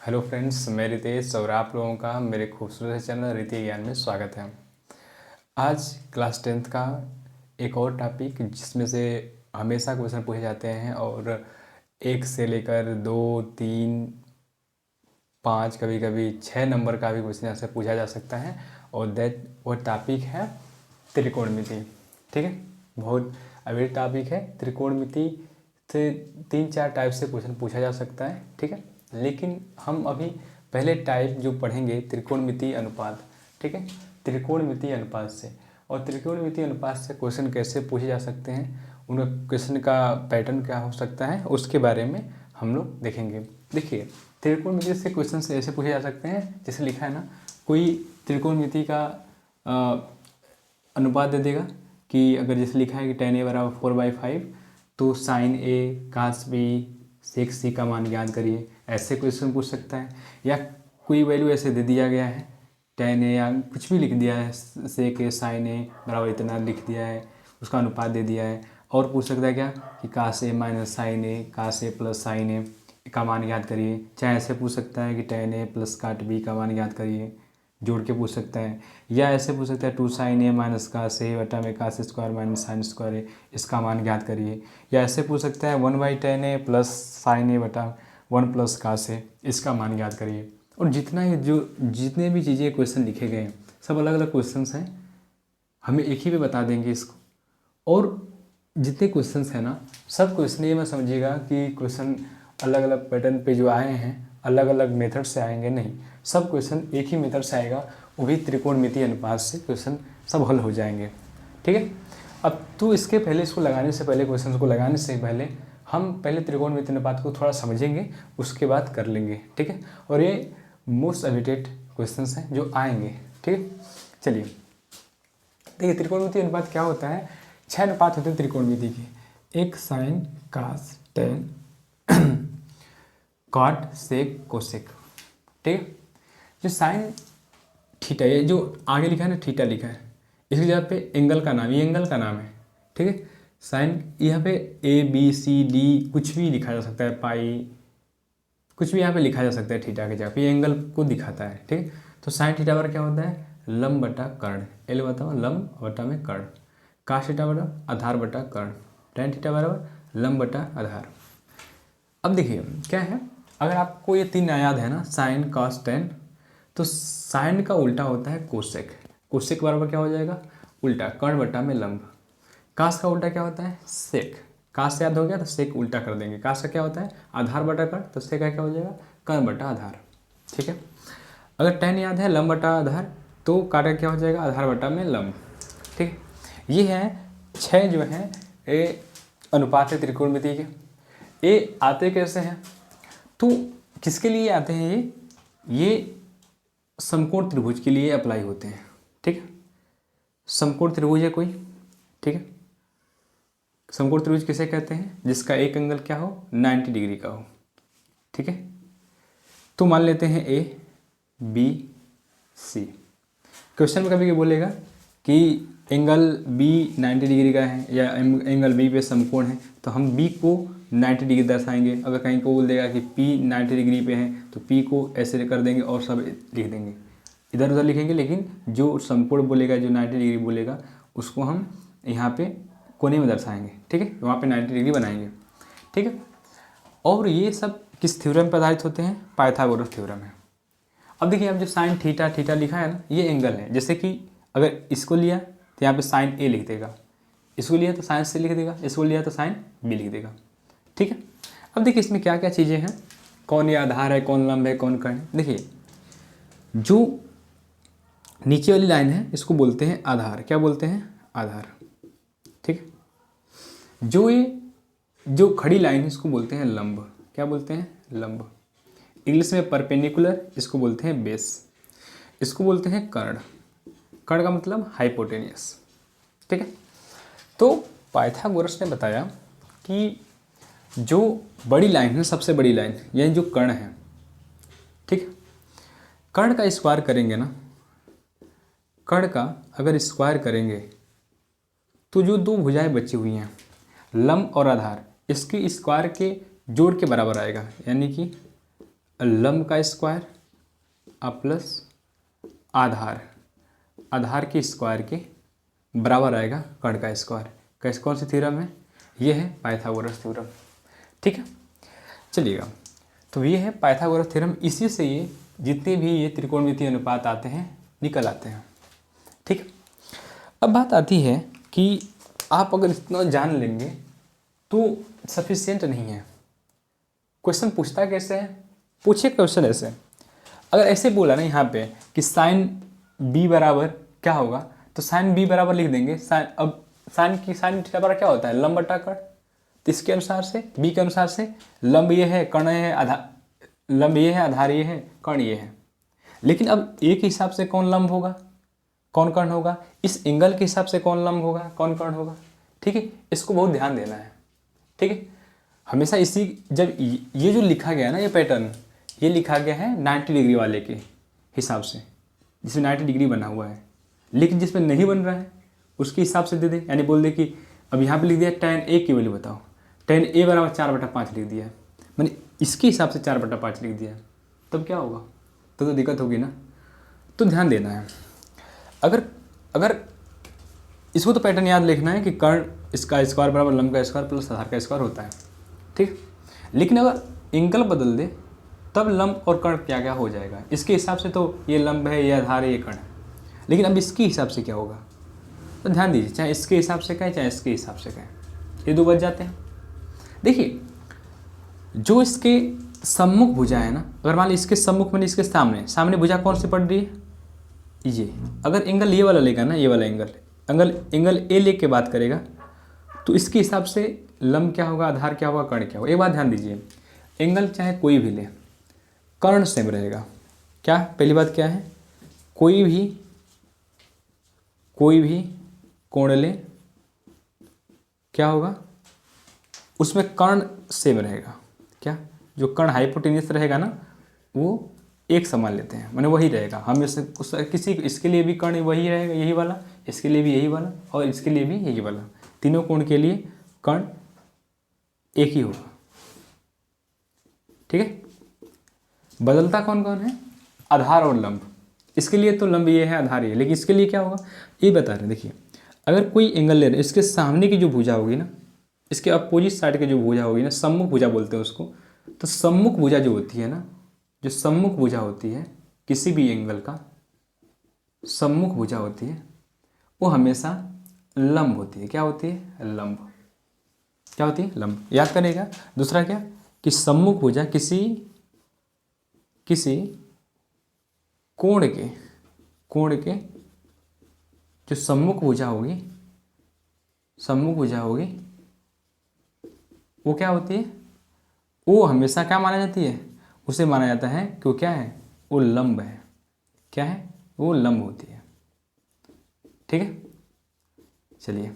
Hello friends, मैं रितेश और आप लोगों का मेरे खूबसूरत चैनल रीति ज्ञान में स्वागत है। आज क्लास 10th का एक और टॉपिक जिसमें से हमेशा क्वेश्चन पूछे जाते हैं और एक से लेकर 2, 3, 5, कभी कभी 6 नंबर का भी क्वेश्चन ऐसे पूछा जा सकता है। और वो टॉपिक है त्रिकोणमिति। ठीक है, बहुत अभी टॉपिक है त्रिकोणमिति से 3-4 टाइप से क्वेश्चन पूछा जा सकता है। ठीक है, लेकिन हम अभी पहले टाइप जो पढ़ेंगे त्रिकोणमिति अनुपात। ठीक है, त्रिकोणमिति अनुपात से और त्रिकोणमिति अनुपात से क्वेश्चन कैसे पूछे जा सकते हैं, उन क्वेश्चन का पैटर्न क्या हो सकता है, उसके बारे में हम लोग देखेंगे। देखिए, त्रिकोणमिति से क्वेश्चन ऐसे पूछे जा सकते हैं, जैसे लिखा है ना, कोई त्रिकोणमिति का अनुपात दे देगा कि अगर जैसे लिखा है कि tan a बराबर 4/5 तो sin a cos b sec c का मान ज्ञात करिए, ऐसे क्वेश्चन पूछ सकता है। या कोई वैल्यू ऐसे दे दिया गया है tan a या कुछ भी लिख दिया है, sec a sin a बराबर इतना लिख दिया है, उसका अनुपात दे दिया है। और पूछ सकता है क्या कि cos a minus sin a cos a plus sin a का मान ज्ञात करिए। चाहे ऐसे पूछ सकता है कि tan a plus cot b का मान ज्ञात करिए, जोड़ के पूछ सकता है। या ऐसे पूछ सकता है 2 sin a minus cos a बटा में cos square minus sine square a, इसका मान ज्ञात करिए। या ऐसे पूछ सकता है 1/tan a plus sin a बटा 1 प्लस cos a, इसका मान ज्ञात करिए। और जितने भी चीज़ें क्वेश्चन लिखे गए हैं सब अलग अलग क्वेश्चन हैं, हमें एक ही पे बता देंगे इसको। और जितने क्वेश्चंस हैं ना, सब क्वेश्चन ये मत समझिएगा कि क्वेश्चन अलग अलग पैटर्न पे जो आए हैं अलग अलग मेथड से आएंगे, नहीं, सब क्वेश्चन एक ही मेथड से आएगा, वो भी त्रिकोणमिति अनुपात से क्वेश्चन सब हल हो जाएंगे। ठीक है, अब तो इसके पहले इसको लगाने से पहले, क्वेश्चन को लगाने से पहले हम पहले त्रिकोणमिति अनुपात को थोड़ा समझेंगे, उसके बाद कर लेंगे। ठीक है, और ये मोस्ट अवेटेड क्वेश्चन हैं जो आएंगे। ठीक है, चलिए देखिए, त्रिकोणमिति अनुपात क्या होता है। 6 अनुपात होते हैं त्रिकोणमिति के, एक साइन कास टेन कॉट सेक कोसेक। ठीक है, जो साइन थीटा, ये जो आगे लिखा है ना, थीटा लिखा है, इसकी जगह पे एंगल का नाम, ये एंगल का नाम है। ठीक है, साइन यहाँ पे ABCD कुछ भी लिखा जा सकता है, पाई कुछ भी यहाँ पे लिखा जा सकता है थीटा की जगह पे, ये एंगल को दिखाता है। ठीक है, तो साइन थीटा बराबर क्या होता है, लंब बटा कर्ण, एल बताओ लंब बटा में कर्ण। काश थीटा बराबर आधार बटा कर्ण, टेन थीटा बराबर लंब बटा आधार। अब देखिए क्या है, अगर आपको ये 3 याद है ना, साइन कॉस टेन, तो साइन का उल्टा होता है कोसेक। कोसेक बराबर क्या हो जाएगा, उल्टा कर्ण बटा में लंब। कास का उल्टा क्या होता है, सेक। कास से याद हो गया तो सेक उल्टा कर देंगे। कास का क्या होता है, आधार बटा कर्ण, तो सेक का क्या हो जाएगा, कर्ण बटा आधार। ठीक है, अगर टेन याद है लंब बटा आधार, तो काटा क्या हो जाएगा, आधार बटा में लंब। ठीक है, ये है 6 जो है ये अनुपात है त्रिकोणमिति के। ये आते कैसे हैं, तो किसके लिए आते हैं ये समकोण त्रिभुज के लिए अप्लाई होते हैं। ठीक है, समकोण त्रिभुज है कोई, ठीक है, समकोण त्रिभुज किसे कहते हैं, जिसका एक एंगल क्या हो, 90 डिग्री का हो। ठीक है, तो मान लेते हैं ABC। क्वेश्चन में कभी भी बोलेगा कि एंगल B 90 डिग्री का है या एंगल B पे समकोण है, तो हम B को 90 डिग्री दर्शाएंगे। अगर कहीं को बोल देगा कि P 90 डिग्री पे है, तो P को ऐसे कर देंगे और सब लिख देंगे, इधर उधर लिखेंगे, लेकिन जो समकोण बोलेगा, जो 90 डिग्री बोलेगा, उसको हम यहाँ पे कोने में दर्शाएंगे। ठीक है, वहाँ पे 90 डिग्री बनाएंगे। ठीक है, और ये सब किस थ्योरम पर आधारित होते हैं, पाइथागोरस थ्योरम है। अब देखिए, अब जो साइन थीटा थीटा लिखा है ना, ये एंगल है। जैसे कि अगर इसको लिया तो यहाँ पे साइन A लिख देगा, इसको लिया तो साइन C लिख देगा, इसको लिया तो साइन B लिख देगा। ठीक है, अब देखिए इसमें क्या क्या चीज़ें हैं, कौन ये आधार है, कौन लंब है, कौन कर्ण है। देखिए, जो नीचे वाली लाइन है इसको बोलते हैं आधार, क्या बोलते हैं, आधार। ठीक है, जो खड़ी लाइन है इसको बोलते हैं लंब, क्या बोलते हैं, लंब। इंग्लिश में परपेंडिकुलर, इसको बोलते हैं बेस। इसको बोलते हैं कर्ण, कर्ण का मतलब हाइपोटेनियस। ठीक है, तो पाइथागोरस ने बताया कि जो बड़ी लाइन है, सबसे बड़ी लाइन, यानी जो कर्ण है, ठीक, कर्ण का स्क्वायर करेंगे ना, कर्ण का अगर स्क्वायर करेंगे तो जो 2 भुजाएं बची हुई हैं, लंब और आधार, इसके स्क्वायर के जोड़ के बराबर आएगा। यानी कि लंब का स्क्वायर प्लस आधार के स्क्वायर के बराबर आएगा कर्ण का स्क्वायर। कैसे, कौन सी थ्योरम है? ये है पाइथागोरस थ्योरम। ठीक है, चलिएगा। तो ये है पाइथागोरस थ्योरम, इसी से ये जितने भी ये त्रिकोणमितीय अनुपात आते हैं निकल आते हैं। ठीक है, अब बात आती है कि आप अगर इतना जान लेंगे तो सफिशिएंट नहीं है। क्वेश्चन पूछता कैसे है? पूछिए क्वेश्चन ऐसे, अगर ऐसे बोला ना यहाँ पे कि साइन बी बराबर क्या होगा, तो साइन बी बराबर लिख देंगे साइन, अब साइन थीटा बराबर क्या होता है? लंब बटा कर्ण। तो इसके अनुसार से, बी के अनुसार से, लंब ये है, कर्ण ये है, लंब ये है, आधार ये है, कर्ण ये है। लेकिन अब ए के हिसाब से कौन लंब होगा, कौन कर्ण होगा? इस एंगल के हिसाब से कौन लंब होगा, कौन कर्ण होगा? ठीक है, इसको बहुत ध्यान देना है। ठीक है, हमेशा इसी, जब ये जो लिखा गया ना, ये पैटर्न ये लिखा गया है 90 डिग्री वाले के हिसाब से, जिसमें 90 डिग्री बना हुआ है। लेकिन जिसमें नहीं बन रहा है उसके हिसाब से दे दे, यानी बोल दे कि अब यहाँ पे लिख दिया tan a की वैल्यू बताओ, tan a बराबर 4/5 लिख दिया है, मैंने इसके हिसाब से 4/5 लिख दिया है, तब क्या होगा? तो दिक्कत होगी ना। तो ध्यान देना है, अगर इसको तो पैटर्न याद लिखना है कि कर्ण इसका स्क्वायर बराबर लंब का स्क्वायर प्लस आधार का स्क्वायर होता है। ठीक, लेकिन अगर एंगल बदल दे तब लंब और कर्ण क्या क्या हो जाएगा। इसके हिसाब से तो ये लंब है, ये आधार है, ये कर्ण है, लेकिन अब इसके हिसाब से क्या होगा? तो ध्यान दीजिए, चाहे इसके हिसाब से कहें चाहे इसके हिसाब से कहें, ये दो बच जाते हैं। देखिए, जो इसके सम्मुख भुजा है ना, अगर मान ली इसके सम्मुख में, इसके सामने भुजा कौन सी पड़ रही है? ये। अगर एंगल ये वाला लेगा ना, ये वाला एंगल ए ले के बात करेगा, तो इसके हिसाब से लंब क्या होगा, आधार क्या होगा, कर्ण क्या होगा। एक बात ध्यान दीजिए, एंगल चाहे कोई भी ले, कर्ण सेम रहेगा। क्या, पहली बात क्या है? कोई भी कोण ले, क्या होगा? उसमें कर्ण सेम रहेगा। क्या, जो कर्ण हाइपोटेन्यूस रहेगा ना, वो एक समान लेते हैं, माने वही रहेगा। हम इसके लिए भी कर्ण वही रहेगा, यही वाला, इसके लिए भी यही वाला, और इसके लिए भी यही वाला। तीनों कोण के लिए कर्ण एक ही होगा। ठीक है, बदलता कौन कौन है? आधार और लंब। इसके लिए तो लंब ये है, आधार ये, लेकिन इसके लिए क्या होगा ये बता रहे हैं। देखिए, अगर कोई एंगल ले रहे हैं, इसके सामने की जो भुजा होगी ना, इसके अपोजिट साइड की जो भुजा होगी ना, सम्मुख भुजा बोलते हैं उसको। तो सम्मुख भुजा जो होती है ना, जो सम्मुख भुजा होती है किसी भी एंगल का, सम्मुख भुजा होती है, वो हमेशा लंब होती है। क्या होती है? लंब। क्या होती है? लंब। याद करेगा। दूसरा क्या, कि सम्मुख भुजा किसी कोण के जो सम्मुख भुजा होगी, वो क्या होती है? वो हमेशा क्या माना जाती है? उसे माना जाता है कि वो क्या है? वो लंब है। क्या है? वो लंब होती है। ठीक है, चलिए,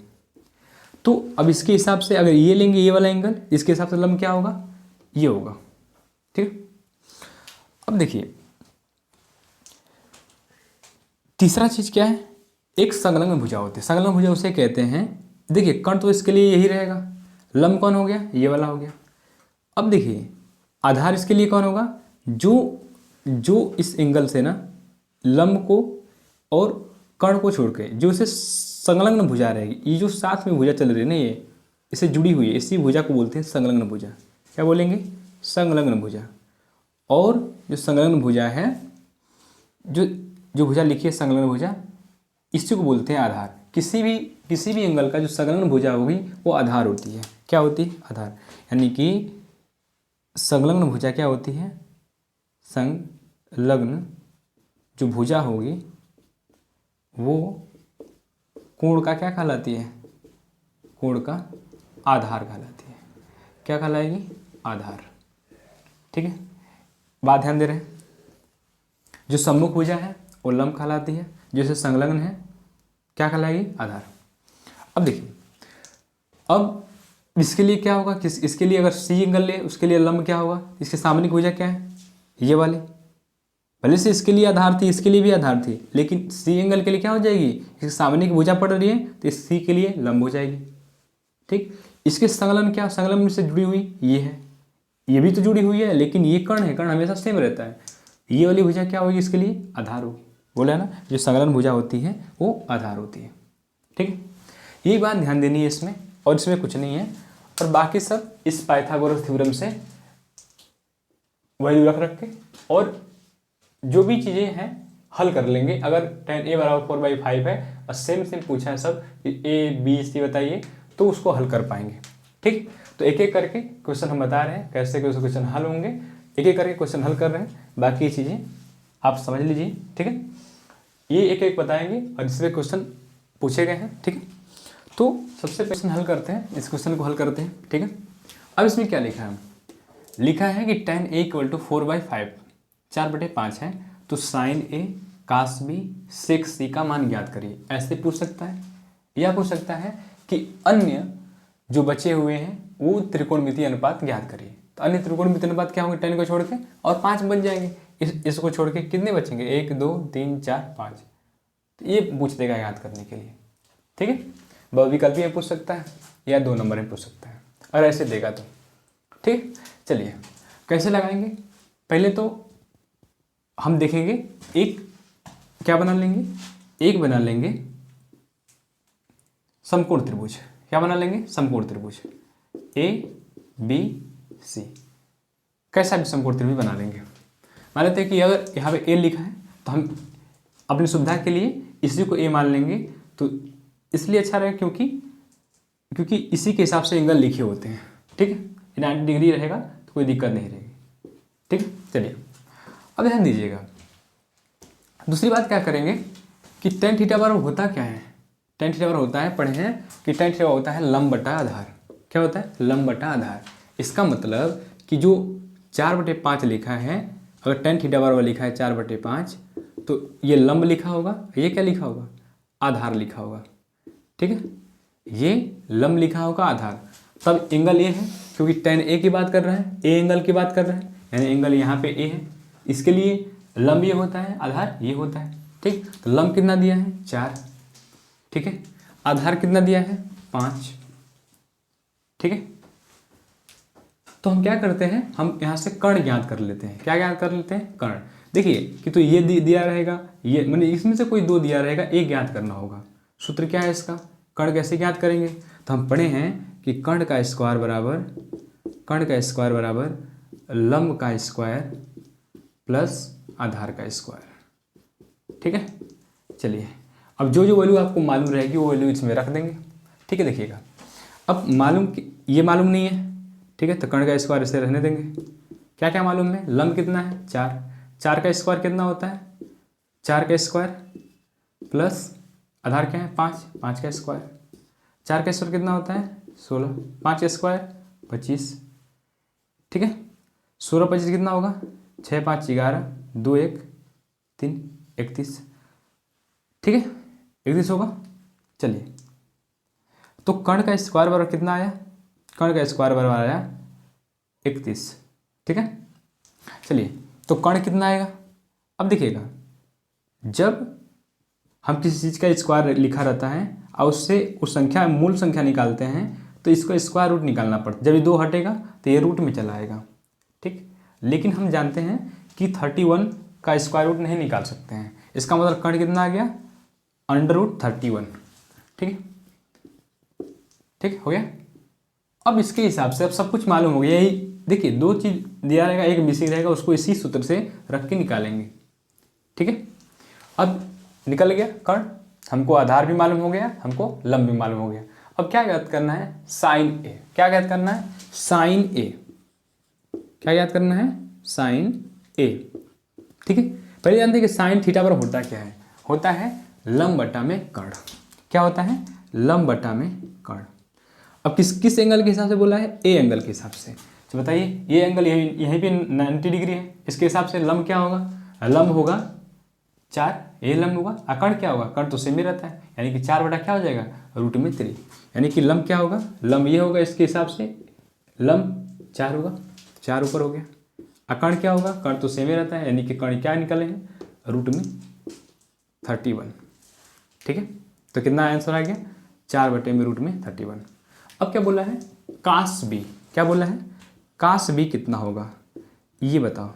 तो अब इसके हिसाब से अगर ये लेंगे, ये वाला एंगल, इसके हिसाब से लंब क्या होगा? ये होगा। ठीक है, अब देखिए, तीसरा चीज क्या है? एक संलग्न भुजा होती है। संलग्न भुजा उसे कहते हैं, देखिए, कर्ण तो इसके लिए यही रहेगा, लंब कौन हो गया? ये वाला हो गया। अब देखिए, आधार इसके लिए कौन होगा? जो इस एंगल से ना लंब को और कर्ण को छोड़ के जो इसे संलग्न भुजा रहेगी, ये जो साथ में भुजा चल रही है ना, ये इससे जुड़ी हुई है, इसी भुजा को बोलते हैं संलग्न भुजा। क्या बोलेंगे? संलग्न भुजा। और जो संलग्न भुजा है, जो भुजा लिखी है संलग्न भुजा, इसी को बोलते हैं आधार। किसी भी एंगल का जो संलग्न भुजा होगी वो आधार होती है। क्या होती है? आधार। यानी कि संलग्न भुजा क्या होती है? संलग्न जो भुजा होगी वो कोण का क्या कहलाती है? कोण का आधार कहलाती है। क्या कहलाएगी? आधार। ठीक है, बात ध्यान दे रहे हैं। जो सम्मुख भुजा है वो लंब कहलाती है, जैसे संलग्न है क्या कहलाएगी? आधार। अब देखिए, अब इसके लिए क्या होगा? इसके लिए अगर सी एंगल ले, उसके लिए लंब क्या होगा? इसके सामने की भुजा क्या है? ये वाली। भले से इसके लिए आधार थी, इसके लिए भी आधार थी, लेकिन सी एंगल के लिए क्या हो जाएगी? इसके सामने की भुजा पड़ रही है तो इस सी के लिए लंब हो जाएगी। ठीक, इसके संलग्न क्या? संलग्न से जुड़ी हुई ये है, ये भी तो जुड़ी हुई है, लेकिन ये कर्ण है, कर्ण हमेशा सेम रहता है। ये वाली भुजा क्या होगी इसके लिए? आधार होगी। बोला ना, जो संलग्न भुजा होती है वो आधार होती है। ठीक है, ये बात ध्यान देनी है इसमें, और इसमें कुछ नहीं है। और बाकी सब इस पाइथागोरस थ्योरम से वैल्यू रख के और जो भी चीज़ें हैं हल कर लेंगे। अगर tan a बराबर 4/5 है और सेम पूछा है सब कि a b c बताइए, तो उसको हल कर पाएंगे। ठीक, तो एक एक करके क्वेश्चन हम बता रहे हैं कैसे कैसे क्वेश्चन हल होंगे, एक एक करके क्वेश्चन हल कर रहे हैं। बाकी चीज़ें आप समझ लीजिए। ठीक है, ये एक एक बताएंगे और इसमें क्वेश्चन पूछे गए हैं। ठीक है, तो सबसे क्वेश्चन हल करते हैं, इस क्वेश्चन को हल करते हैं। ठीक है, अब इसमें क्या लिखा है? लिखा है कि tan a = 4/5, 4/5 है, तो sin a cos b sec c का मान ज्ञात करिए। ऐसे पूछ सकता है, या पूछ सकता है कि अन्य जो बचे हुए हैं वो त्रिकोणमितीय अनुपात ज्ञात करिए। तो अन्य त्रिकोणमितीय अनुपात क्या होंगे? tan को छोड़ के, और 5 बच जाएंगे। इसको छोड़ के कितने बचेंगे? 1 2 3 4 5। तो ये पूछ देगा याद करने के लिए। ठीक है, बहुविकल्पी में पूछ सकता है या 2 नंबर में पूछ सकता है, और ऐसे देगा तो। ठीक, चलिए कैसे लगाएंगे? पहले तो हम देखेंगे, एक क्या बना लेंगे? एक बना लेंगे समकोण त्रिभुज। क्या बना लेंगे? समकोण त्रिभुज ए बी सी। कैसा भी समकोण त्रिभुज बना लेंगे। मान लेते हैं कि अगर यहाँ पे ए लिखा है तो हम अपनी सुविधा के लिए इसी को ए मान लेंगे। तो इसलिए अच्छा रहेगा क्योंकि इसी के हिसाब से एंगल लिखे होते हैं। ठीक है, 90 डिग्री रहेगा तो कोई दिक्कत नहीं रहेगी। ठीक है, चलिए अब ध्यान दीजिएगा। दूसरी बात क्या करेंगे कि tan थीटा बराबर होता क्या है? tan थीटा बराबर होता है, पढ़े हैं कि tan थीटा होता है लंब बटा आधार। क्या होता है? लंब बटा आधार। इसका मतलब कि जो 4/5 लिखा है, अगर tan थीटा बराबर लिखा है 4/5, तो ये लंब लिखा होगा, ये क्या लिखा होगा? आधार लिखा होगा। ठीक है, ये लंब लिखा होगा, आधार। तब एंगल ए है, क्योंकि tan a की बात कर रहा है, ए एंगल की बात कर रहा है, यानी एंगल यहाँ पे ए है। इसके लिए लंब ये होता है, आधार ये होता है। ठीक, तो लंब कितना दिया है? 4। ठीक है, आधार कितना दिया है? 5। ठीक है, तो हम क्या करते हैं, हम यहाँ से कर्ण ज्ञात कर लेते हैं। क्या ज्ञात कर लेते हैं? कर्ण। देखिए कि तो ये दिया रहेगा, ये मैंने इसमें से कोई 2 दिया रहेगा, एक ज्ञात करना होगा। सूत्र क्या है इसका? कर्ण कैसे ज्ञात करेंगे? तो हम पढ़े हैं कि कर्ण का स्क्वायर बराबर लंब का स्क्वायर प्लस आधार का स्क्वायर। ठीक है, चलिए अब जो जो वैल्यू आपको मालूम रहेगी वो वैल्यू इसमें रख देंगे। ठीक है, देखिएगा अब ये मालूम नहीं है। ठीक है, तो कर्ण का स्क्वायर इसे रहने देंगे। क्या क्या मालूम है? लंब कितना है? 4। 4 का स्क्वायर कितना होता है? 4 का स्क्वायर प्लस आधार क्या है? 5। 5 का स्क्वायर। 4 का स्क्वायर कितना होता है? 16। 5 का स्क्वायर 25। ठीक है, 16 25 कितना होगा? 6 5 11, 2 1 3 31। ठीक है, 31 होगा। चलिए, तो कर्ण का स्क्वायर बराबर कितना आया? कर्ण का स्क्वायर बराबर आया 31। ठीक है, चलिए तो कर्ण कितना आएगा? अब देखिएगा, जब हम किसी चीज़ का स्क्वायर लिखा रहता है और उससे उस संख्या मूल संख्या निकालते हैं तो इसको स्क्वायर रूट निकालना पड़ता है। जब ये 2 हटेगा तो ये रूट में चला आएगा। ठीक, लेकिन हम जानते हैं कि 31 का स्क्वायर रूट नहीं निकाल सकते हैं। इसका मतलब कर्ण कितना आ गया? √31। ठीक है, ठीक हो गया। अब इसके हिसाब से अब सब कुछ मालूम हो गया। यही देखिए, 2 चीज़ दिया रहेगा, एक मिसिंग रहेगा, उसको इसी सूत्र से रख के निकालेंगे। ठीक है, अब निकल गया कर्ण, हमको आधार भी मालूम हो गया, हमको लंब भी मालूम हो गया। अब क्या ज्ञात करना है? साइन ए। क्या ज्ञात करना है? साइन ए। क्या ज्ञात करना है? साइन ए। ठीक है, पहले जानते हैं कि साइन थीटा पर होता क्या है? होता है लंब बटा में कर्ण। क्या होता है? लंब बटा में कर्ण। अब किस एंगल के हिसाब से बोला है? ए एंगल के हिसाब से। तो बताइए, ये एंगल यहीं पे 90 डिग्री है, इसके हिसाब से लंब क्या होगा? लंब होगा 4, ये लंब होगा। और कर्ण क्या होगा? कर्ण तो सेम ही रहता है, यानी कि 4 बटा क्या हो जाएगा? √3। यानी कि लंब क्या होगा? लंब ये होगा, इसके हिसाब से लंब 4 होगा, 4 ऊपर हो गया। और कर्ण क्या होगा? कर्ण तो सेम ही रहता है, यानी कि कर्ण क्या निकले हैं? √31। ठीक है, तो कितना आंसर आ गया? 4/√31। अब क्या बोला है? Cos B. क्या बोला है? काश बी कितना होगा ये बताओ।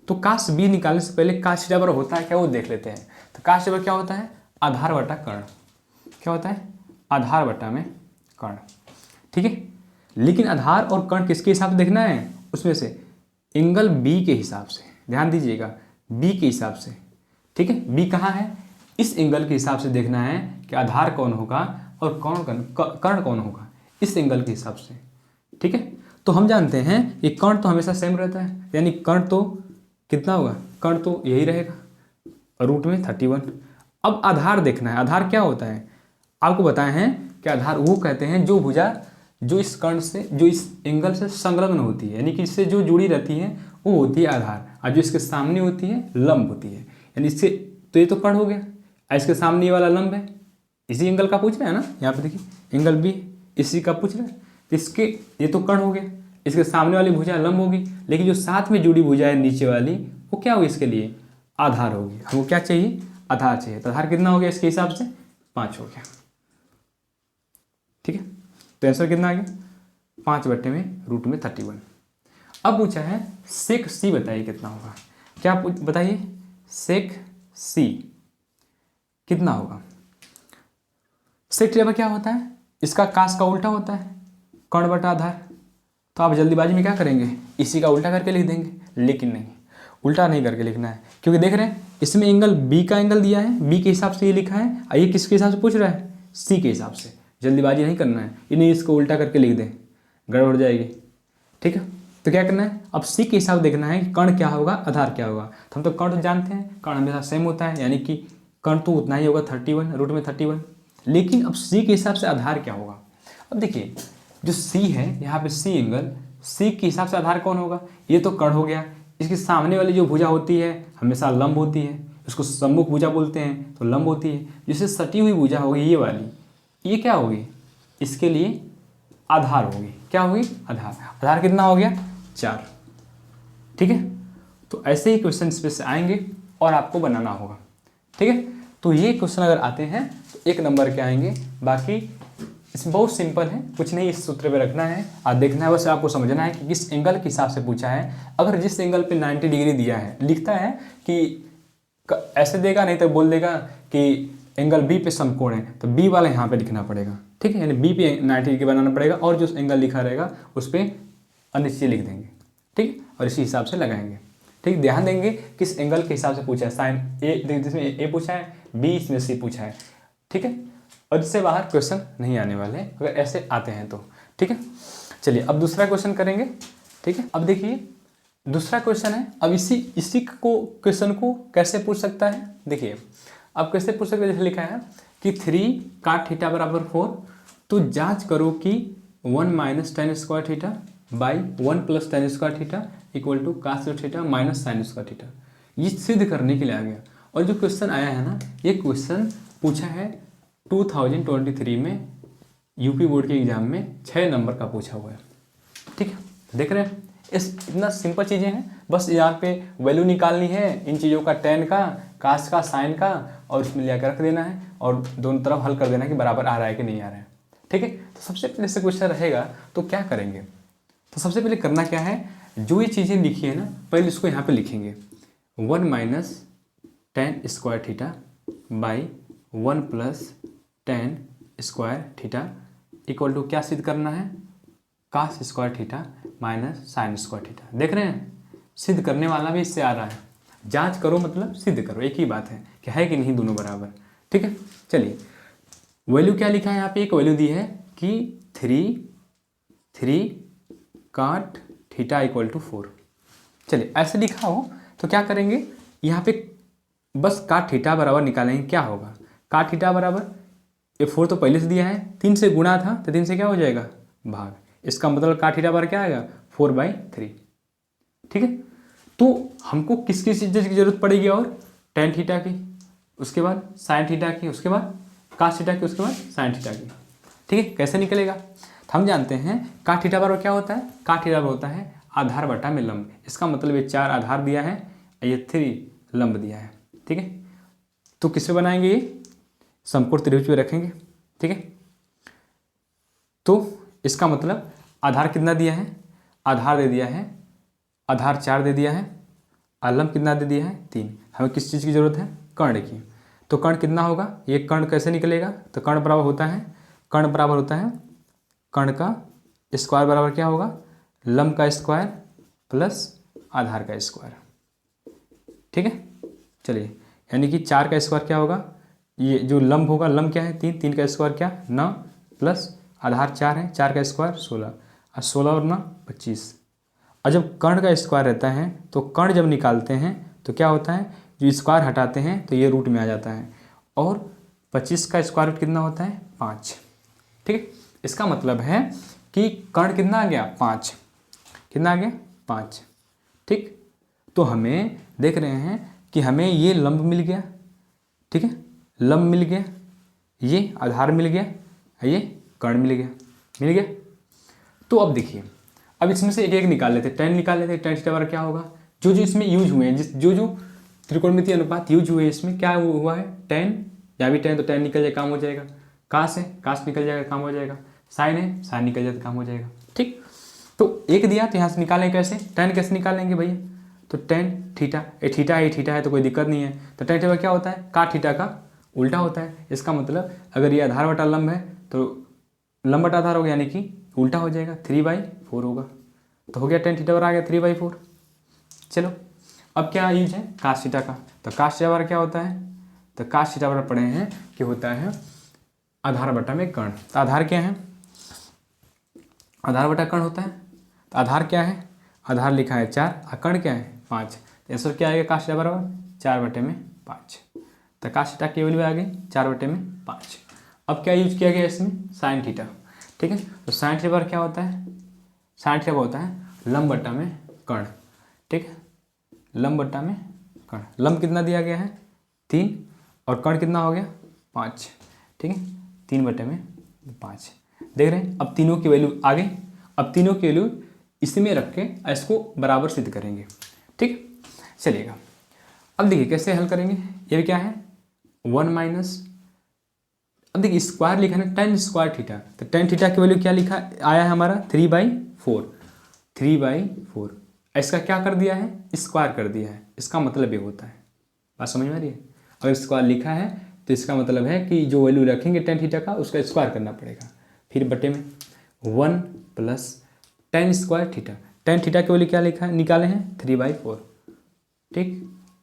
तो काश बी निकालने से पहले काश थीटा बराबर होता है क्या वो देख लेते हैं। तो काश थीटा क्या होता है, आधार बटा कर्ण। क्या होता है, आधार बटा में कर्ण। ठीक है, लेकिन आधार और कर्ण किसके हिसाब से देखना है, उसमें से एंगल बी के हिसाब से, ध्यान दीजिएगा बी के हिसाब से। ठीक है, बी कहाँ है, इस एंगल के हिसाब से देखना है कि आधार कौन होगा और कर्ण कौन होगा, इस एंगल के हिसाब से। ठीक है, तो हम जानते हैं कि कर्ण तो हमेशा सेम रहता है, यानी कर्ण तो कितना होगा, कर्ण तो यही रहेगा रूट में 31। अब आधार देखना है, आधार क्या होता है आपको बताए हैं कि आधार वो कहते हैं जो भुजा जो इस कर्ण से, जो इस एंगल से संलग्न होती है, यानी कि इससे जो जुड़ी रहती है वो होती है आधार, और जो इसके सामने होती है लंब होती है। यानी इससे तो ये तो कर्ण हो गया, और इसके सामने ये वाला लंब है, इसी एंगल का पूछ रहे हैं ना, यहाँ पे देखिए एंगल बी इसी का पूछ रहे हैं। तो इसके ये तो कर्ण हो गया, इसके सामने वाली भुजा लंब होगी, लेकिन जो साथ में जुड़ी भुजा है नीचे वाली वो क्या होगी, इसके लिए आधार होगी। हमको क्या चाहिए, आधार चाहिए। तो आधार कितना हो गया इसके हिसाब से 5 हो गया। ठीक है, तो आंसर कितना आ गया 5 बट्टे में रूट में 31। अब पूछा है सेक सी बताइए कितना होगा। क्या बताइए, सेक सी कितना होगा। सेक थीटा क्या होता है, इसका काश का उल्टा होता है, कर्ण बटा आधार। तो आप जल्दीबाजी में क्या करेंगे, इसी का उल्टा करके लिख देंगे, लेकिन नहीं, उल्टा नहीं करके लिखना है, क्योंकि देख रहे हैं इसमें एंगल बी का एंगल दिया है, बी के हिसाब से ये लिखा है, और ये किसके हिसाब से पूछ रहा है, सी के हिसाब से। जल्दीबाजी नहीं करना है, इन्हें इसको उल्टा करके लिख दें, गड़बड़ जाएगी। ठीक है, तो क्या करना है, अब सी के हिसाब देखना है कि कर्ण क्या होगा, आधार क्या होगा। तो हम तो कर्ण जानते हैं, कर्ण हमेशा सेम होता है, यानी कि कर्ण तो उतना ही होगा 31 रूट में 31। लेकिन अब सी के हिसाब से आधार क्या होगा। अब देखिए जो सी है यहाँ पे सी एंगल, सी के हिसाब से आधार कौन होगा, ये तो कर्ण हो गया, इसके सामने वाली जो भुजा होती है हमेशा लंब होती है, उसको सम्मुख भुजा बोलते हैं, तो लंब होती है। जिससे सटी हुई भुजा होगी ये वाली, ये क्या होगी, इसके लिए आधार होगी। क्या होगी, आधार। आधार कितना हो गया 4। ठीक है, तो ऐसे ही क्वेश्चन इस पे से आएंगे और आपको बनाना होगा। ठीक है, तो ये क्वेश्चन अगर आते हैं तो 1 नंबर के आएंगे। बाकी इसमें बहुत सिंपल है, कुछ नहीं इस सूत्र पे रखना है और देखना है, बस आपको समझना है कि किस एंगल के हिसाब से पूछा है। अगर जिस एंगल पे 90 डिग्री दिया है, लिखता है कि ऐसे देगा, नहीं तो बोल देगा कि एंगल बी पे समकोण है, तो बी वाला यहाँ पे लिखना पड़ेगा। ठीक है, यानी बी पे 90 डिग्री बनाना पड़ेगा, और जो एंगल लिखा रहेगा उस पर अनिश्चित लिख देंगे। ठीक, और इसी हिसाब से लगाएंगे। ठीक, ध्यान देंगे किस एंगल के हिसाब से पूछा है। साइन ए, जिसमें ए पूछा है, बी इसमें सी पूछा है। ठीक है, और इससे बाहर क्वेश्चन नहीं आने वाले अगर ऐसे आते हैं तो। ठीक है, चलिए अब दूसरा क्वेश्चन करेंगे। ठीक है, अब देखिए दूसरा क्वेश्चन है। अब इसी को क्वेश्चन को कैसे पूछ सकता है, देखिए अब कैसे पूछ सकते हैं। जैसे लिखा है कि 3 cot थीटा बराबर 4, तो जांच करो कि 1 - tan square theta by 1 + tan square theta equal to cos थीटा माइनस sin स्क्वायर थीटा। ये सिद्ध करने के लिए आ गया। और जो क्वेश्चन आया है ना, ये क्वेश्चन पूछा है 2023 में यूपी बोर्ड के एग्जाम में 6 नंबर का पूछा हुआ है। ठीक है, देख रहे हैं इतना सिंपल चीज़ें हैं, बस यहाँ पे वैल्यू निकालनी है इन चीज़ों का, tan का, cos का, sin का, और उसमें ले रख देना है और दोनों तरफ हल कर देना है कि बराबर आ रहा है कि नहीं आ रहा है। ठीक है, तो सबसे पहले से क्वेश्चन रहेगा तो क्या करेंगे, तो सबसे पहले करना क्या है, जो ये चीज़ें लिखी है ना पहले इसको यहाँ पे लिखेंगे 1 - tan square theta by 1 + tan square theta equal to क्या सिद्ध करना है, cos square theta minus sin square theta. देख रहे हैं सिद्ध करने वाला भी इससे आ रहा है, जांच करो मतलब सिद्ध करो, एक ही बात है कि है कि नहीं दोनों बराबर। ठीक है, चलिए वैल्यू क्या लिखा है यहाँ पे, एक वैल्यू दी है कि 3 cot थीटा इक्वल टू 4। चलिए ऐसे लिखा हो तो क्या करेंगे, यहाँ पे बस cot थीटा बराबर निकालेंगे। क्या होगा, cot थीटा बराबर, ये 4 तो पहले से दिया है, 3 से गुणा था तो 3 से क्या हो जाएगा भाग, इसका मतलब cot थीटा बराबर क्या आएगा 4/3। ठीक है, तो हमको किस किस चीज़ की जरूरत पड़ेगी, और tan थीटा की, उसके बाद sin थीटा की, उसके बाद cos थीटा की, उसके बाद sin थीटा की। ठीक है, कैसे निकलेगा, तो हम जानते हैं cot थीटा बराबर क्या होता है, cot थीटा होता है आधार बटा में लंब। इसका मतलब ये 4 आधार दिया है, ये 3 लंब दिया है। ठीक है, तो किससे बनाएंगे, ये समकोण त्रिभुज पे रखेंगे। ठीक है, तो इसका मतलब आधार कितना दिया है, आधार दे दिया है, आधार 4 दे दिया है, और लंब कितना दे दिया है 3। हमें किस चीज़ की ज़रूरत है, कर्ण की। तो कर्ण कितना होगा, ये कर्ण कैसे निकलेगा, तो कर्ण बराबर होता है, कर्ण बराबर होता है कर्ण का स्क्वायर बराबर क्या होगा, लंब का स्क्वायर प्लस आधार का स्क्वायर। ठीक है, चलिए, यानी कि 4 का स्क्वायर क्या होगा, ये जो लंब होगा, लंब क्या है 3, 3 का स्क्वायर क्या 9 प्लस आधार 4 है, 4 का स्क्वायर 16, और 16 और 9 25। और जब कर्ण का स्क्वायर रहता है तो कर्ण जब निकालते हैं तो क्या होता है, जो स्क्वायर हटाते हैं तो ये रूट में आ जाता है, और 25 का स्क्वायर रूट कितना होता है 5। ठीक है, इसका मतलब है कि कर्ण कितना आ गया 5, कितना आ गया 5। ठीक, तो हमें देख रहे हैं कि हमें ये लंब मिल गया, ठीक है, लंब मिल गया, ये आधार मिल गया, ये कर्ण मिल गया, मिल गया। तो अब देखिए, अब इसमें से एक एक निकाल लेते, tan निकाल लेते, tan थीटा बराबर क्या होगा, जो जो इसमें यूज हुए हैं, जो जो त्रिकोणमितीय अनुपात यूज हुए इसमें क्या हुआ है, tan, या भी tan तो tan निकल जाए काम हो जाएगा, कास है कास निकल जाएगा काम हो जाएगा, साइन है साइन निकल जाए तो काम हो जाएगा। ठीक, तो एक दिया तो यहाँ से निकालें कैसे, tan कैसे निकालेंगे भैया, तो tan थीटा, ये थीटा है तो कोई दिक्कत नहीं है, तो tan थीटा क्या होता है, काट थीटा का उल्टा होता है। इसका मतलब अगर ये आधार बटा लंब है तो लंब बटा आधार हो गया, यानी कि उल्टा हो जाएगा, 3/4 होगा। तो हो गया tan थीटा बराबर आ गया 3/4। चलो, अब क्या यूज है, कास थीटा का, तो कास थीटा बराबर क्या होता है, तो कास थीटा बराबर पढ़े हैं कि होता है आधार बटा में कर्ण। तो आधार क्या है, आधार बटा कर्ण होता है। तो आधार क्या है, आधार लिखा है 4, और कर्ण क्या है 5। तो आंसर क्या आएगा, कास थीटा बराबर 4/5। तो कास थीटा की वैल्यू आ गई 4/5। अब क्या यूज किया गया इसमें, साइन थीटा। ठीक है, तो साइन थीटा बराबर क्या होता है, साइन थीटा होता है लंब बटा में कर्ण। ठीक है, लंब बटा में कर्ण, लंब कितना दिया गया है 3, और कर्ण कितना हो गया 5। ठीक है, 3/5 देख रहे हैं। अब तीनों की वैल्यू आ गई, अब तीनों की वैल्यू इसमें रख के इसको बराबर सिद्ध करेंगे। ठीक, चलिएगा, अब देखिए कैसे हल करेंगे, ये क्या है 1 माइनस, अब देखिए स्क्वायर लिखा है ना, tan स्क्वायर थीटा, तो tan थीटा की वैल्यू क्या लिखा आया है हमारा 3/4, 3/4। इसका क्या कर दिया है, स्क्वायर कर दिया है, इसका मतलब ये होता है, बात समझ में आ रही है। अगर स्क्वायर लिखा है तो इसका मतलब है कि जो वैल्यू रखेंगे tan थीटा का उसका स्क्वायर करना पड़ेगा, फिर बटे में 1 plus tan square theta, tan theta की वैल्यू क्या लिखा है, निकाले हैं 3/4। ठीक,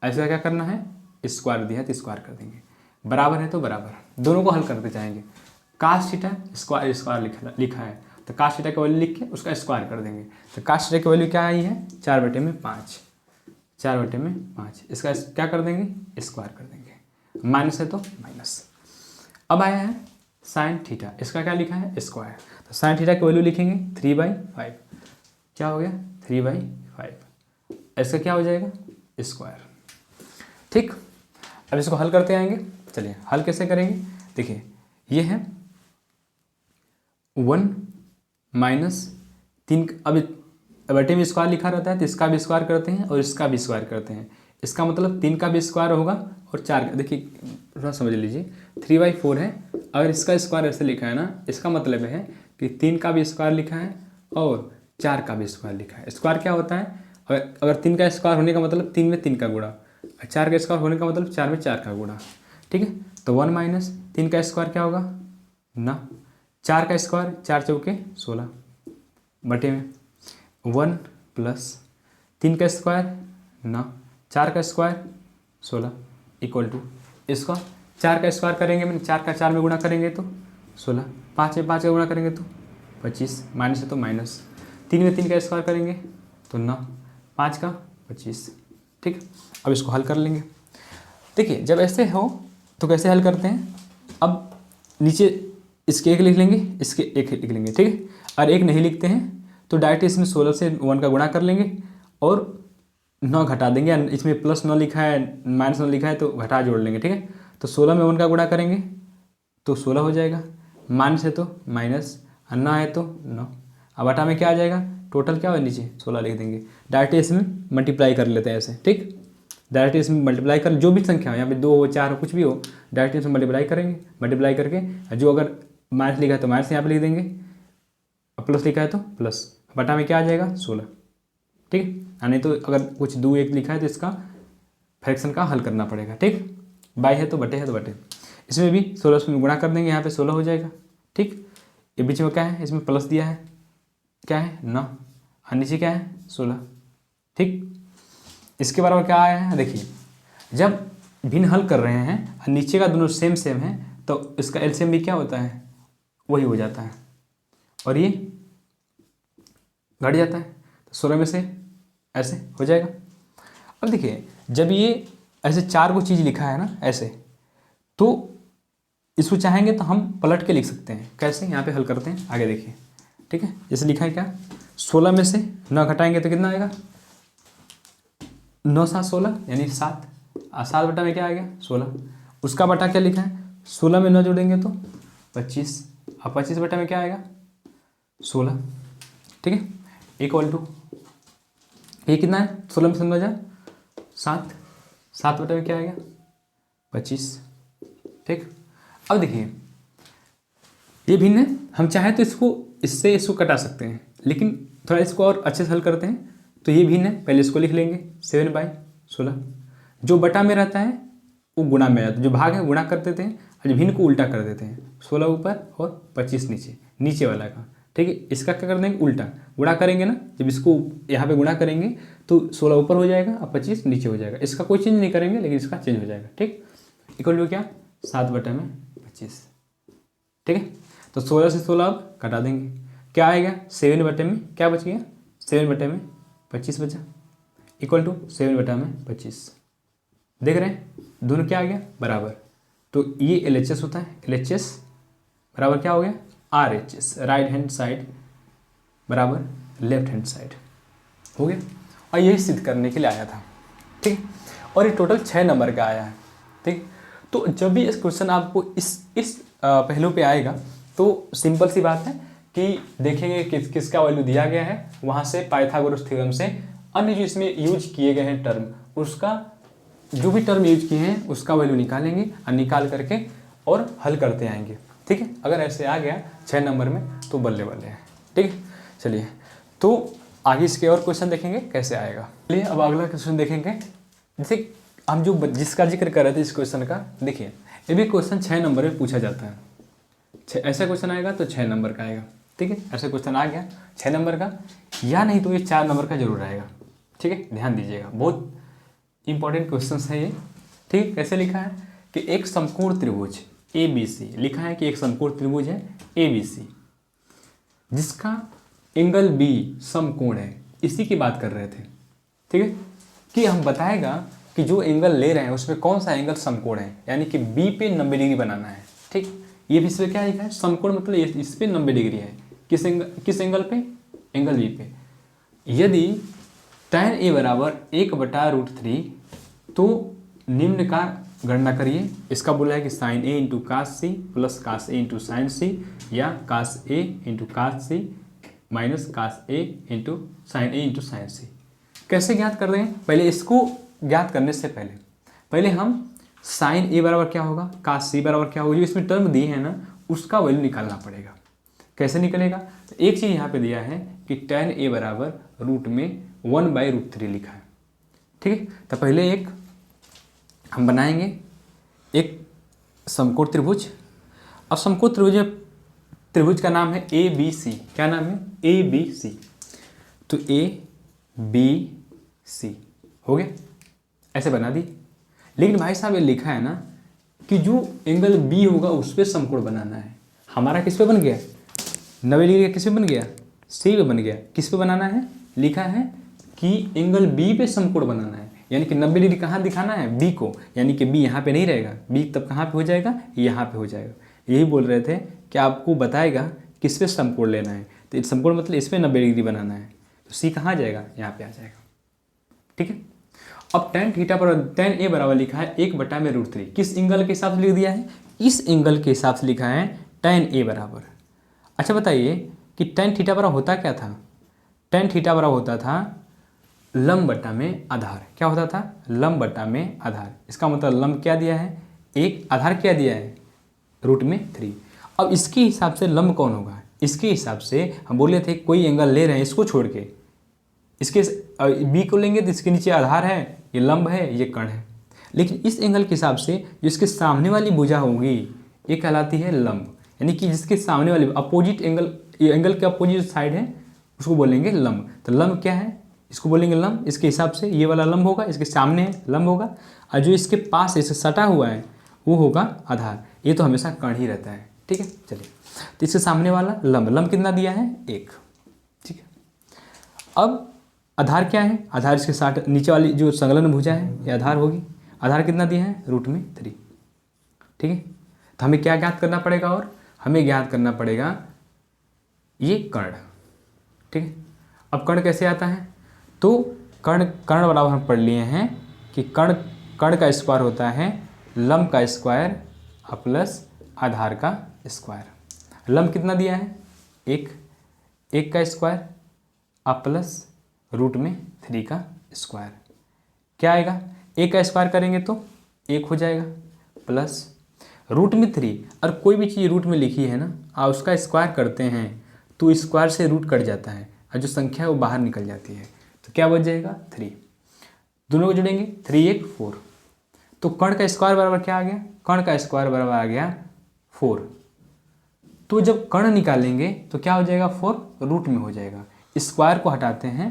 ऐसा क्या करना है, स्क्वायर दिया है तो स्क्वायर कर देंगे, बराबर है तो बराबर, दोनों को हल करते जाएंगे। कास थीटा स्क्वायर स्क्वायर लिखा है, तो कास थीटा की वैल्यू लिख के उसका स्क्वायर कर देंगे। तो कास थीटा की वैल्यू क्या आई है 4/5, 4/5। इसका क्या कर देंगे, स्क्वायर कर देंगे, माइनस है तो माइनस। अब आया है साइन थीटा, इसका क्या लिखा है स्क्वायर, तो साइन थीटा की वैल्यू लिखेंगे 3/5, क्या हो गया 3/5, इसका क्या हो जाएगा स्क्वायर। ठीक, अब इसको हल करते आएंगे, चलिए हल कैसे करेंगे, देखिए ये है 1 माइनस 3, अब बटे में स्क्वायर लिखा रहता है तो इसका भी स्क्वायर करते हैं और इसका भी स्क्वायर करते हैं, इसका मतलब 3 का भी स्क्वायर होगा और 4 का, देखिए थोड़ा समझ लीजिए 3/4 है, अगर इसका स्क्वायर ऐसे लिखा है ना, इसका मतलब है कि 3 का भी स्क्वायर लिखा है और 4 का भी स्क्वायर लिखा है। स्क्वायर क्या होता है, अगर 3 का स्क्वायर होने का मतलब 3 में 3 का गुणा, 4 का स्क्वायर होने का मतलब 4 में 4 का गुणा। ठीक है, तो 1 माइनस 3 का स्क्वायर क्या होगा ना, 4 का स्क्वायर 4 चौके 16 बटे में 1 प्लस 3 का स्क्वायर ना 4 का स्क्वायर 16 इक्वल टू, इसका 4 का स्क्वायर करेंगे, मैंने 4 का 4 में गुणा करेंगे तो 16, 5 में 5 का गुणा करेंगे तो 25, माइनस है तो माइनस, 3 में 3 का स्क्वायर करेंगे तो 9, 5 का 25। ठीक, अब इसको हल कर लेंगे। देखिए जब ऐसे हो तो कैसे हल करते हैं, अब नीचे इसके एक लिख लेंगे, इसके एक लिख लेंगे। ठीक है, और एक नहीं लिखते हैं तो डायरेक्ट इसमें 16 से 1 का गुणा कर लेंगे और 9 घटा देंगे, इसमें +9 लिखा है -9 लिखा है तो घटा जोड़ लेंगे। ठीक है, तो 16 में 1 का गुणा करेंगे तो 16 हो जाएगा, माइनस है तो माइनस, अन्ना है तो 9, अब बटा में क्या आ जाएगा, टोटल क्या हो नीचे 16 लिख देंगे, डायरेक्ट इसमें मल्टीप्लाई कर लेते हैं ऐसे। ठीक, डायरेक्ट इसमें मल्टीप्लाई कर, जो भी संख्या हो यहाँ पे 2 हो 4 हो कुछ भी हो, डायरेक्ट इसमें मल्टीप्लाई करेंगे, मल्टीप्लाई करके जो अगर माइनस लिखा है तो माइनस यहाँ पे लिख देंगे, और प्लस लिखा है तो प्लस, बटा में क्या आ जाएगा 16, ठीक है। यानी तो अगर कुछ 2 1 लिखा है तो इसका फ्रैक्शन का हल करना पड़ेगा, ठीक। बाई है तो बटे, इसमें भी 16 से गुणा कर देंगे, यहाँ पे 16 हो जाएगा, ठीक। ये बीच में क्या है, इसमें प्लस दिया है, क्या है 9, और नीचे क्या है 16, ठीक। इसके बराबर क्या आया है, देखिए जब भिन्न हल कर रहे हैं और नीचे का दोनों सेम है तो इसका एलसीएम भी क्या होता है, वही हो जाता है, और ये घट जाता है, तो 16 में से ऐसे हो जाएगा। अब देखिए जब ये ऐसे 4 को चीज़ लिखा है ना ऐसे, तो इसको चाहेंगे तो हम पलट के लिख सकते हैं, कैसे, यहाँ पे हल करते हैं, आगे देखिए, ठीक है। जैसे लिखा है क्या, 16 में से 9 घटाएंगे तो कितना आएगा, 9 7 16 यानी 7, 7 बटा में क्या आ गया 16, उसका बटा क्या लिखा है, 16 में 9 जोड़ेंगे तो 25, अब 25 बटा में क्या आएगा 16, ठीक है। इक्वल टू ये कितना है, 16 में से 9 जा 7, 7 बटा में क्या आएगा 25, ठीक। अब देखिए ये भिन्न है, हम चाहे तो इसको कटा सकते हैं, लेकिन थोड़ा इसको और अच्छे से हल करते हैं। तो ये भिन्न है, पहले इसको लिख लेंगे 7/16, जो बटा में रहता है वो गुणा में रहता है, जो भाग है गुणा कर देते हैं और भिन्न को उल्टा कर देते हैं, 16 ऊपर और 25 नीचे वाला का, ठीक है। इसका क्या कर देंगे, उल्टा गुणा करेंगे ना, जब इसको यहाँ पे गुणा करेंगे तो 16 ऊपर हो जाएगा और 25 नीचे हो जाएगा, इसका कोई चेंज नहीं करेंगे लेकिन इसका चेंज हो जाएगा, ठीक। इक्वल टू क्या 7 बटा में 25, ठीक है। तो 16 से 16 अब कटा देंगे, क्या आएगा 7 बटे में क्या बच गया, 7 बटे में 25 बचा, इक्वल टू 7 बटा में 25, देख रहे हैं दोनों क्या आ गया बराबर। तो ये LHS होता है, LHS बराबर क्या हो गया RHS, राइट हैंड साइड बराबर लेफ्ट हैंड साइड हो गया। और यही सिद्ध करने के लिए आया था, ठीक। और ये टोटल 6 नंबर का आया है, ठीक। तो जब भी इस क्वेश्चन आपको इस पहलू पे आएगा तो सिंपल सी बात है कि देखेंगे किसका वैल्यू दिया गया है, वहाँ से पाइथागोरस थ्योरम से अन्य जो इसमें यूज किए गए हैं टर्म, उसका जो भी टर्म यूज किए हैं उसका वैल्यू निकालेंगे और निकाल करके और हल करते आएंगे, ठीक है। अगर ऐसे आ गया 6 नंबर में तो बल्ले बल्ले है, ठीक है। चलिए तो आगे इसके और क्वेश्चन देखेंगे कैसे आएगा। चलिए अब अगला क्वेश्चन देखेंगे। जैसे हम जो जिसका जिक्र कर रहे थे इस क्वेश्चन का, देखिए ये भी क्वेश्चन 6 नंबर में पूछा जाता है, ऐसा क्वेश्चन आएगा तो 6 नंबर का आएगा, ठीक है। ऐसा क्वेश्चन आ गया 6 नंबर का, या नहीं तो ये 4 नंबर का जरूर आएगा, ठीक है। ध्यान दीजिएगा, बहुत इंपॉर्टेंट क्वेश्चन है ये, ठीक है। कैसे लिखा है कि एक समकोण त्रिभुज ABC, लिखा है कि एक समकोण त्रिभुज है ABC जिसका एंगल B समकोण है, इसी की बात कर रहे थे, ठीक है। कि हम बताएगा कि जो एंगल ले रहे हैं उसमें कौन सा एंगल समकोण है, यानी कि B पे 90 डिग्री बनाना है, ठीक। ये भी इसमें क्या लिखा है, समकोण मतलब इस पे 90 डिग्री है, किस एंगल पे, एंगल B पे। यदि tan A बराबर 1/√3, तो निम्न का गणना करिए। इसका बोला है कि sin A into cos C plus cos A into sine C, या cos A into cos C minus cos A into sine A into sine C। कैसे ज्ञात कर रहे हैं, पहले इसको ज्ञात करने से पहले हम साइन A बराबर क्या होगा, कास C बराबर क्या होगा, जो इसमें टर्म दी है ना उसका वैल्यू निकालना पड़ेगा। कैसे निकलेगा, तो एक चीज़ यहाँ पे दिया है कि tan A बराबर रूट में 1/√3 लिखा है, ठीक है। तो पहले एक हम बनाएंगे एक समकोण त्रिभुज। अब समकोण त्रिभुज का नाम है ABC, क्या नाम है ABC, तो ABC हो गया, ऐसे बना दी। लेकिन भाई साहब ये लिखा है ना कि जो एंगल B होगा उस पर समकोण बनाना है। हमारा किस पे बन गया, 90 डिग्री का किस पे बन गया, C पे बन गया। किस पे बनाना है, लिखा है कि एंगल B पे समकोण बनाना है, यानी कि 90 डिग्री कहाँ दिखाना है, B को, यानी कि B यहाँ पे नहीं रहेगा, B तब कहाँ पे हो जाएगा, यहाँ पे हो जाएगा। यही बोल रहे थे कि आपको बताएगा किस पे समकोण लेना है, तो समकोण मतलब इस पर 90 डिग्री बनाना है, तो C कहाँ जाएगा, यहाँ पे आ जाएगा, ठीक है। अब tan A बराबर लिखा है 1/√3, किस एंगल के हिसाब से लिख दिया है, इस एंगल के हिसाब से लिखा है tan A बराबर। अच्छा बताइए कि tan थीटा बराबर होता क्या था, tan थीटा बराबर होता था लंब बटा में आधार। क्या होता था, लंब बटा में आधार। इसका मतलब लंब क्या दिया है 1, आधार क्या दिया है √3। अब इसके हिसाब से लंब कौन होगा, इसके हिसाब से हम बोले थे कोई एंगल ले रहे हैं इसको छोड़ के, इसके बी को लेंगे तो इसके नीचे आधार है, ये लंब है, ये कर्ण है। लेकिन इस एंगल के हिसाब से जो इसके सामने वाली भुजा होगी ये कहलाती है लंब, यानी कि जिसके सामने वाली अपोजिट एंगल, ये एंगल के अपोजिट साइड है उसको बोलेंगे लंब। तो लंब क्या है, इसको बोलेंगे लंब। इसके हिसाब से ये वाला लंब होगा, इसके सामने है लंब होगा, और जो इसके पास इससे सटा हुआ है वो होगा आधार। ये तो हमेशा कर्ण ही रहता है, ठीक है। चलिए, तो इसके सामने वाला लंब, लंब कितना दिया है 1, ठीक है। अब आधार क्या है, आधार इसके साथ नीचे वाली जो संलग्न भुजा है ये आधार होगी। आधार कितना दिया है √3, ठीक है। तो हमें क्या ज्ञात करना पड़ेगा, और हमें ज्ञात करना पड़ेगा ये कर्ण, ठीक है। अब कर्ण कैसे आता है, तो कर्ण बराबर हम पढ़ लिए हैं कि कर्ण का स्क्वायर होता है लंब का स्क्वायर प्लस आधार का स्क्वायर। लंब कितना दिया है 1 का स्क्वायर प्लस √3 का स्क्वायर। क्या आएगा, 1 का स्क्वायर करेंगे तो 1 हो जाएगा, प्लस √3, और कोई भी चीज़ रूट में लिखी है ना आप उसका स्क्वायर करते हैं तो स्क्वायर से रूट कट जाता है और जो संख्या है वो बाहर निकल जाती है। तो क्या बच जाएगा 3, दोनों को जोड़ेंगे 3 1 4। तो कर्ण का स्क्वायर बराबर क्या आ गया, कर्ण का स्क्वायर बराबर आ गया 4। तो जब कर्ण निकालेंगे तो क्या हो जाएगा 4 रूट में हो जाएगा, स्क्वायर को हटाते हैं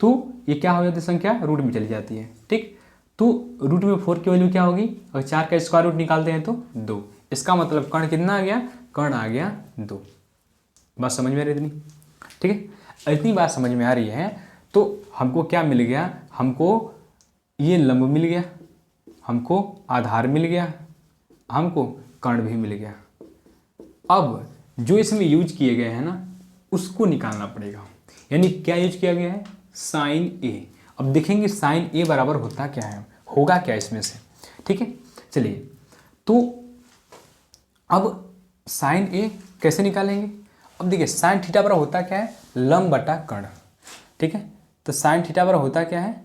तो ये क्या हो जाती है संख्या रूट में चली जाती है, ठीक। तो रूट में 4 की वैल्यू क्या होगी, अगर 4 का स्क्वायर रूट निकालते हैं तो 2। इसका मतलब कर्ण कितना आ गया, कर्ण आ गया 2। बात समझ में आ रही इतनी, ठीक है। इतनी बात समझ में आ रही है तो हमको क्या मिल गया, हमको ये लंब मिल गया, हमको आधार मिल गया, हमको कर्ण भी मिल गया। अब जो इसमें यूज किए गए हैं ना उसको निकालना पड़ेगा, यानी क्या यूज किया गया है साइन ए। अब देखेंगे साइन ए बराबर होता क्या है, होगा क्या इसमें से, ठीक है। चलिए, तो अब साइन ए कैसे निकालेंगे, अब देखिए साइन थीटा बराबर होता क्या है लंब बटा कर्ण, ठीक है। तो साइन थीटा बराबर होता क्या है,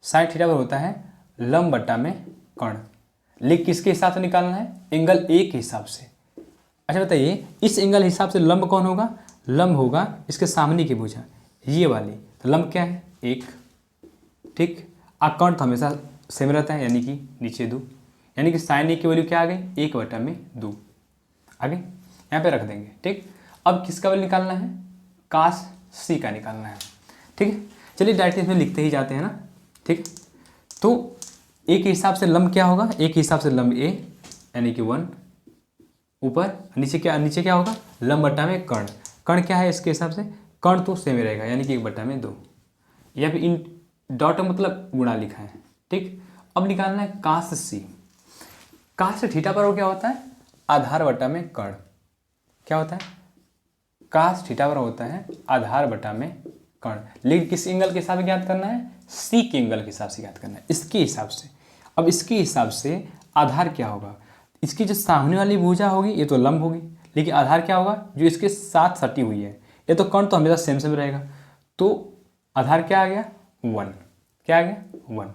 साइन थीटा बराबर होता है लंब बटा में कर्ण, लेकिन किसके हिसाब से निकालना है, एंगल ए के हिसाब से। अच्छा बताइए, इस एंगल हिसाब से लंब कौन होगा, लंब होगा इसके सामने की भुजा ये वाली। तो लंब क्या है 1, ठीक। कर्ण तो हमेशा सेम रहता है, यानी कि नीचे 2, यानी कि साइन ए की वैल्यू क्या आ गई 1/2। आगे यहाँ पे रख देंगे, ठीक। अब किसका वैल्यू निकालना है, कास सी का निकालना है, ठीक है। चलिए डायरेक्ट इसमें लिखते ही जाते हैं ना, ठीक। तो ए के हिसाब से लंब क्या होगा, ए के हिसाब से लंब ए यानी कि 1 ऊपर, नीचे क्या होगा लंब बटा में कर्ण। कर्ण क्या है इसके हिसाब से, कर्ण तो सेम रहेगा यानी कि 1/2। या फिर इन डॉट मतलब गुणा लिखा है, ठीक। अब निकालना है कास सी। कास से थीटा पर क्या होता है आधार बटा में कर्ण, क्या होता है कास थीटा पर होता है आधार बटा में कर्ण। लेकिन किस एंगल के हिसाब से ज्ञात करना है, सी के एंगल के हिसाब से ज्ञात करना है, इसके हिसाब से। अब इसके हिसाब से आधार क्या होगा, इसकी जो सामने वाली भुजा होगी ये तो लंब होगी, लेकिन आधार क्या होगा जो इसके साथ सटी हुई है, ये तो कर्ण तो हमेशा सेम सेम रहेगा। तो आधार क्या आ गया 1, क्या आ गया 1,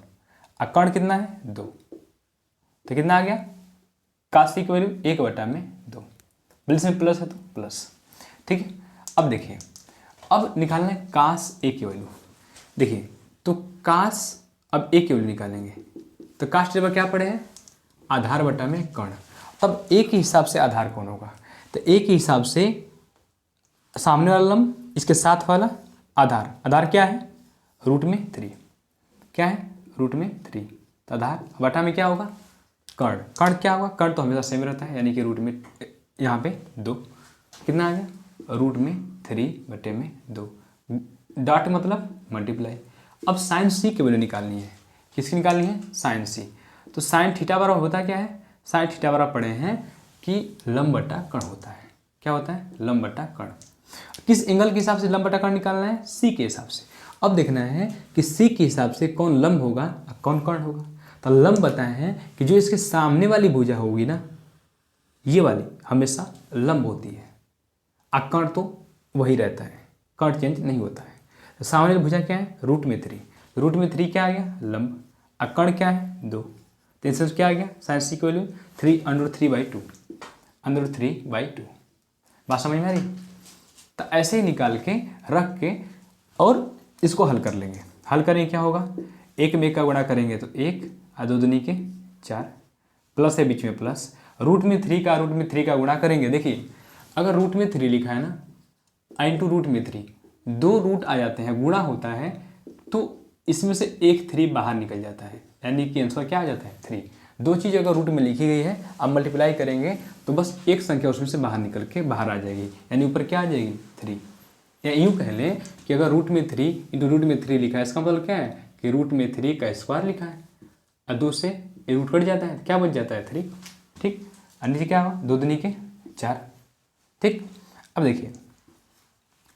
और कर्ण कितना है 2, तो कितना आ गया कास सी की वैल्यू 1/2। बिल्स में प्लस है तो प्लस, ठीक है। अब देखिए, अब निकालना है कास ए की वैल्यू। देखिए तो कास, अब ए की वैल्यू निकालेंगे तो कास टेबल क्या पड़े हैं आधार बटा में कर्ण। अब ए के हिसाब से आधार कौन होगा, तो ए के हिसाब से सामने वाला लंब इसके साथ वाला आधार, आधार क्या है √3, क्या है √3। तो आधार बटा में क्या होगा कर्ण, कर्ण क्या होगा, कर्ण तो हमेशा सेम रहता है यानी कि रूट में यहाँ पे 2, कितना आ गया √3/2। डॉट मतलब मल्टीप्लाई। अब साइन सी की वैल्यू निकालनी है, किसकी निकालनी है साइन सी। तो साइन थीटा बराबर होता क्या है, साइन थीटा बराबर पढ़े हैं कि लंब बटा कर्ण होता है, क्या होता है लंब बटा कर्ण। किस एंगल के हिसाब से लंब बटा कर्ण निकालना है, सी के हिसाब से। अब देखना है कि सी के हिसाब से कौन लंब होगा और कौन कर्ण होगा। तो लंब बताए हैं कि जो इसके सामने वाली भुजा होगी ना ये वाली हमेशा लंब होती है, और कर्ण तो वही रहता है, कर्ण चेंज नहीं होता है। तो सामने वाली भुजा क्या है √3, √3 क्या आ गया लंब, और कर्ण क्या है 2। तो इससे क्या आ गया साइन सी की वैल्यू 3√3/2, √3/2। बात समझ में आ रही। तो ऐसे ही निकाल के रख के और इसको हल कर लेंगे। हल करेंगे क्या होगा, एक में एक का गुणा करेंगे तो 1 और 2 दूनी के 4, प्लस है बीच में प्लस, रूट में 3 का गुणा करेंगे। देखिए अगर रूट में 3 लिखा है ना, इंटू रूट में 3, 2 रूट आ जाते हैं, गुणा होता है तो इसमें से एक 3 बाहर निकल जाता है, यानी कि आंसर क्या आ जाता है 3। दो चीज़ अगर रूट में लिखी गई है, अब मल्टीप्लाई करेंगे तो बस एक संख्या उसमें से बाहर निकल के बाहर आ जाएगी, यानी ऊपर क्या आ जाएगी 3। या यूँ कह लें कि अगर रूट में 3 इंटू रूट में 3 लिखा है, इसका मतलब क्या है कि रूट में 3 का स्क्वायर लिखा है, और 2 से ये रूट कट जाता है, क्या बच जाता है 3। ठीक, और नीचे क्या होगा 2 दूनी के 4। ठीक, अब देखिए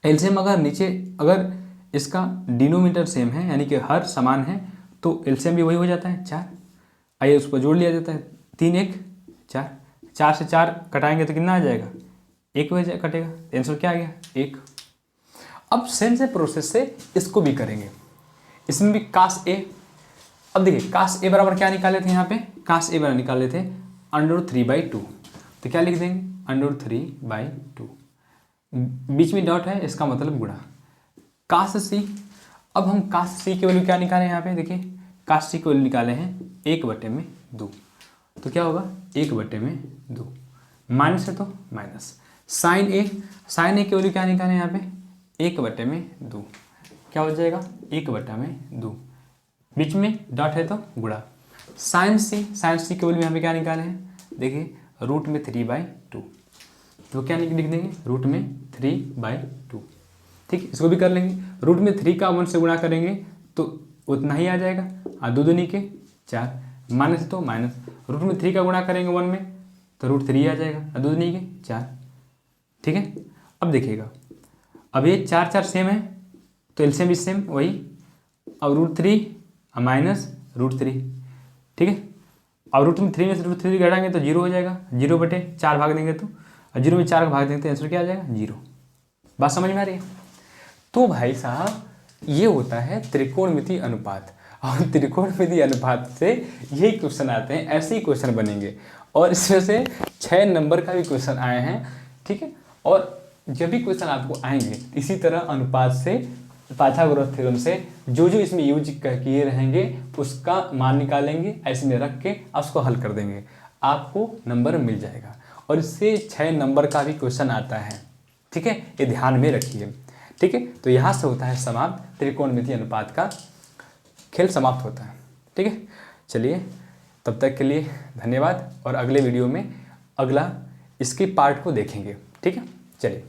एलसीएम अगर नीचे अगर इसका डिनोमिनेटर सेम है, यानी कि हर समान है, तो एलसीएम भी वही हो जाता है 4। आइए उसको जोड़ लिया जाता है, 3 1 4, 4 से 4 कटाएंगे तो कितना आ जाएगा 1 वजह कटेगा, आंसर क्या आ गया 1। अब सेम से प्रोसेस से इसको भी करेंगे, इसमें भी कास ए। अब देखिए कास ए बराबर क्या निकाले थे, यहाँ पे कास ए बराबर निकाले थे √3/2, तो क्या लिख देंगे √3/2, बीच में डॉट है, इसका मतलब गुणा कास सी। अब हम कास सी की वैल्यू क्या निकाले यहाँ पे, देखिए कास सी की वैल्यू निकाले हैं 1/2, तो क्या होगा 1/2, माइनस है तो माइनस। साइन ए की वैल्यू क्या निकाले यहाँ पे 1/2, क्या हो जाएगा 1/2, बीच में डॉट है तो गुणा। साइन सी की वैल्यू यहाँ पे क्या निकाले हैं, देखिए √3/2, तो क्या लिख देंगे √3/2। ठीक, इसको भी कर लेंगे, रूट में 3 का 1 से गुणा करेंगे तो उतना ही आ जाएगा, और 2 दूनी के 4, माइनस है तो माइनस, रूट में 3 का गुणा करेंगे 1 में तो √3 आ जाएगा, और 2 दूनी के 4। ठीक है, अब देखिएगा अब ये 4 4 सेम है तो एलसीएम भी सेम वही, अब √3 माइनस √3। ठीक है, अब रूट में 3 में से √3 घटाएंगे तो 0 हो जाएगा, 0/4 भाग देंगे तो, और 0 में 4 का भाग देंगे तो आंसर क्या आ जाएगा 0। बात समझ में आ रही है। तो भाई साहब ये होता है त्रिकोणमितीय अनुपात, और त्रिकोणमितीय अनुपात से यही क्वेश्चन आते हैं, ऐसे ही क्वेश्चन बनेंगे, और इसमें से 6 नंबर का भी क्वेश्चन आए हैं। ठीक है, और जब भी क्वेश्चन आपको आएंगे इसी तरह अनुपात से, पाइथागोरस थ्योरम से जो जो इसमें यूज किए रहेंगे उसका मान निकालेंगे, ऐसे में रख के उसको हल कर देंगे, आपको नंबर मिल जाएगा। और इससे 6 नंबर का भी क्वेश्चन आता है। ठीक है, ये ध्यान में रखिए। ठीक है, तो यहाँ से होता है समाप्त त्रिकोणमितीय अनुपात का खेल समाप्त होता है। ठीक है, चलिए तब तक के लिए धन्यवाद, और अगले वीडियो में अगला इसके पार्ट को देखेंगे। ठीक है, चलिए।